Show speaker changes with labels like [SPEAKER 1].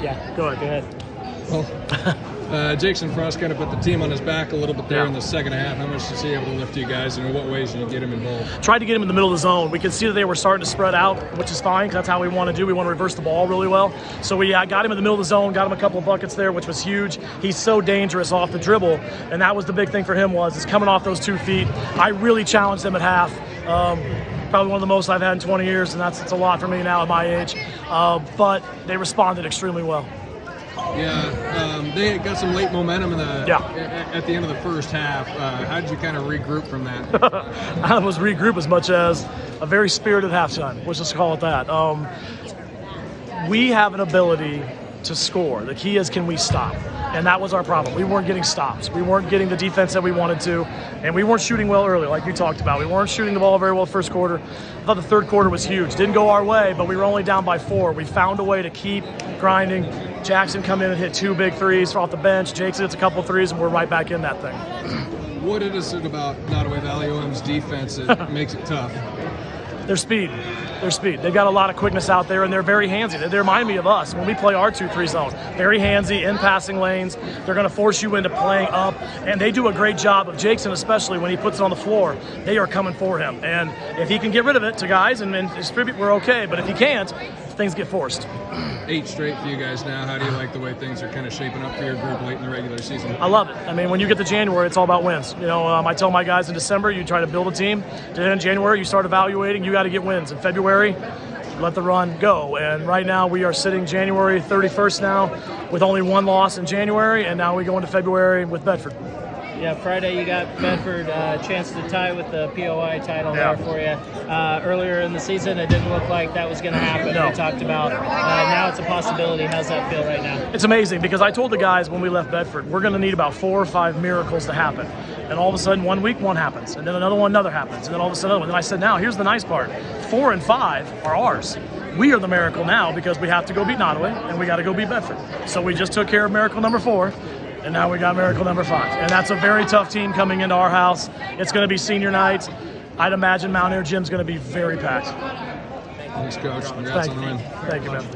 [SPEAKER 1] Yeah, go ahead.
[SPEAKER 2] Well, Jackson Frost kind of put the team on his back a little bit there in the second half. How much is he able to lift you guys, and in what ways did you get him involved?
[SPEAKER 1] Tried to get him in the middle of the zone. We could see that they were starting to spread out, which is fine, because that's how we want to do. We want to reverse the ball really well. So we got him in the middle of the zone, got him a couple of buckets there, which was huge. He's so dangerous off the dribble, and that was the big thing for him is coming off those 2 feet. I really challenged him at half. Probably one of the most I've had in 20 years, and it's a lot for me now at my age. But they responded extremely well.
[SPEAKER 2] Yeah, they got some late momentum at the end of the first half. How did you kind of regroup from that?
[SPEAKER 1] I was regroup as much as a very spirited halftime. Let's just call it that. We have an ability to score. The key is, can we stop? And that was our problem. We weren't getting stops. We weren't getting the defense that we wanted to, and we weren't shooting well early, like you talked about. We weren't shooting the ball very well first quarter. I thought the third quarter was huge. Didn't go our way, but we were only down by 4. We found a way to keep grinding. Jackson come in and hit 2 big threes off the bench. Jackson hits a couple threes, and we're right back in that thing.
[SPEAKER 2] What is it about Nottoway Valley OM's defense that makes it tough?
[SPEAKER 1] Their speed. They've got a lot of quickness out there, and they're very handsy. They remind me of us when we play our 2-3 zone. Very handsy in passing lanes. They're going to force you into playing up, and they do a great job of Jackson, especially when he puts it on the floor. They are coming for him, and if he can get rid of it to guys and distribute, we're okay. But if he can't, things get forced.
[SPEAKER 2] 8 straight for you guys now. How do you like the way things are kind of shaping up for your group late in the regular season?
[SPEAKER 1] I love it. I mean, when you get to January, it's all about wins. I tell my guys in December, you try to build a team. Then in January, you start evaluating. You got to get wins. In February, let the run go. And right now, we are sitting January 31st now with only 1 loss in January, and now we go into February with Bedford.
[SPEAKER 3] Yeah, Friday you got Bedford a chance to tie with the POI title there for you. Earlier in the season, it didn't look like that was going to happen.
[SPEAKER 1] No.
[SPEAKER 3] We talked about now it's a possibility. How's that feel right now?
[SPEAKER 1] It's amazing, because I told the guys when we left Bedford, we're going to need about 4 or 5 miracles to happen. And all of a sudden, 1 week, one happens. And then another happens. And then all of a sudden, another one. And I said, now, here's the nice part. 4 and 5 are ours. We are the miracle now, because we have to go beat Nottoway, and we got to go beat Bedford. So we just took care of miracle number 4. And now we got miracle number 5. And that's a very tough team coming into our house. It's going to be senior night. I'd imagine Mount Air Gym's going to be very packed.
[SPEAKER 2] Thanks, Coach. Congrats on the win.
[SPEAKER 1] Thank you, man.